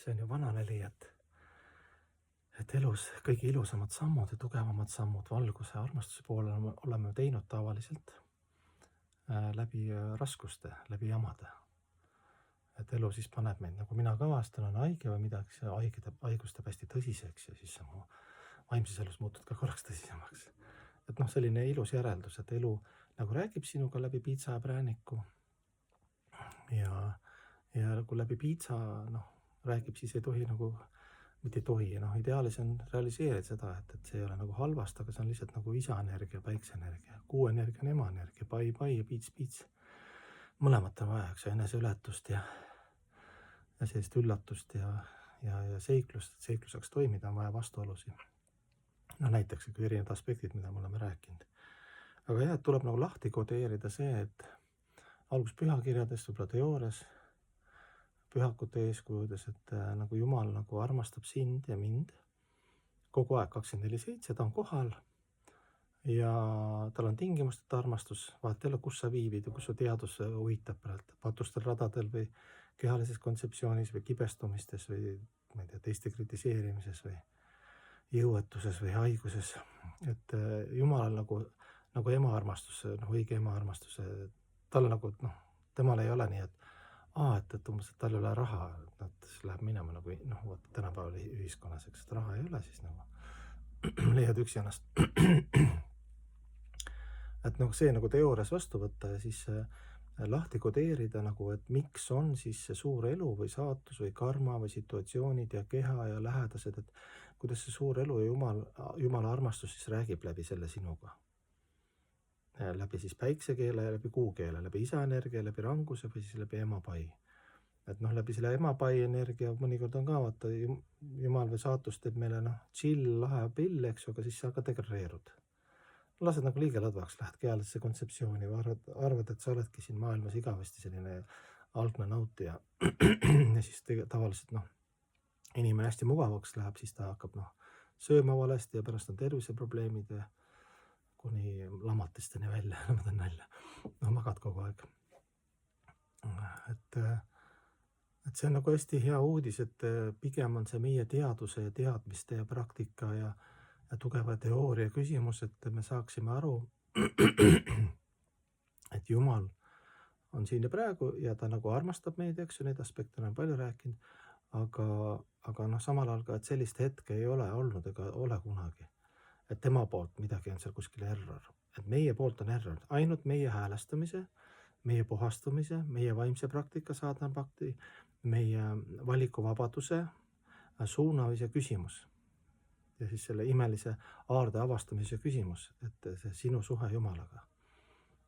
see on ju vananeli, et elus kõige ilusamad sammud ja tugevamad sammud valguse ja armastuse poole oleme teinud tavaliselt läbi raskuste, läbi jamade. Et elu siis paneb meid, nagu mina ka vahest olen haige või midagi, see haigus teeb hästi tõsiseks ja siis mu vaimses elus muutud ka korraks tõsisemaks. Et noh, selline ilus järeldus, et elu nagu räägib sinuga läbi piitsa ja prääniku ja kui läbi piitsa räägib, siis ei tohi nagu, mitte ei tohi, ideaalis on realiseerida seda, et see ei ole nagu halvast, aga see on lihtsalt nagu isa energia, päikse energia, kuu energia on ema energia, pai ja piits. Mõlemat on vaja, eks eneseületust ja sellist üllatust ja seiklust, et seiklus saaks toimida, on vaja vastuolusi. Näiteks erinevad aspektid, mida me oleme rääkinud. Aga jah, et tuleb nagu lahti kodeerida see, et algus pühakirjadest, võib-olla teoorias, pühakute eeskujudes, et nagu Jumal nagu armastab sind ja mind kogu aeg 24/7, ta on kohal ja tal on tingimusteta armastus, vahet ei ole, kus sa viibid ja kus su teadus uitab praegu, patustel radadel või kehalises kontseptsioonis või kibestumistes või ma ei tea, teiste kritiseerimises või jõuetuses või haiguses. Et Jumalal nagu ema armastus, õige ema armastus, tal nagu, temal ei ole nii, et umbes, et tal ei ole raha, siis läheb minema nagu, vaata tänapäeval ühiskonnas, eks, et raha ei ole, siis nagu leiad üksi ennast. Et see nagu teoorias vastu võtta ja siis lahti kodeerida nagu, et miks on siis see suur elu või saatus või karma või situatsioonid ja keha ja lähedased, et kuidas see suur elu ja Jumala armastus siis räägib läbi selle sinuga. Läbi siis päiksekeele ja läbi kuukeele, läbi isa energia, läbi ranguse või siis läbi ema pai. Et läbi selle ema pai energia mõnikord on ka, vaata, Jumal või saatus teeb meile chill, lahe pill, eks ju, aga siis sa ka degradeerud. Lased nagu liiga ladvaks, lähed kehalisse kontseptsiooni või arvad, et sa oledki siin maailmas igavesti selline algne nautija. Ja siis tavaliselt inimene hästi mugavaks läheb, siis ta hakkab sööma valesti ja pärast on terviseprobleemid ja kuni lamatisteni välja, ma teen nalja. Magad kogu aeg. Et see on nagu hästi hea uudis, et pigem on see meie teaduse ja teadmiste ja praktika ja tugeva teooria küsimus, et me saaksime aru, et Jumal on siin ja praegu ja ta nagu armastab meid, eks ju, neid aspekte olen palju rääkinud, aga samal ajal ka, et sellist hetke ei ole olnud ega ole kunagi. Et tema poolt midagi on seal kuskil error, et meie poolt on error, ainult meie häälestamise, meie puhastumise, meie vaimse praktika saadanpakti, meie valikuvabaduse suunamise küsimus ja siis selle imelise aarde avastamise küsimus, et see sinu suhe Jumalaga,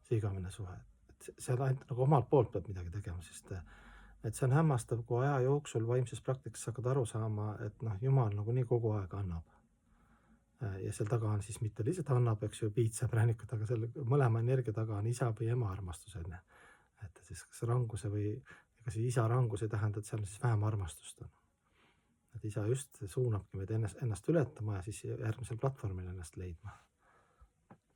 see igavene suhe, et seal ainult nagu omalt poolt peab midagi tegema, sest et see on hämmastav, kui aja jooksul vaimses praktikas hakkad aru saama, et Jumal nagu nii kogu aeg annab. Ja seal taga on siis mitte lihtsalt annab, eks ju, piitsa präänikud, aga selle mõlema energia taga on isa või ema armastus, et siis kas ranguse või ega see isa rangus ei tähenda, et seal siis vähem armastust on. Et isa just suunabki meid ennast ületama ja siis järgmisel platvormil ennast leidma.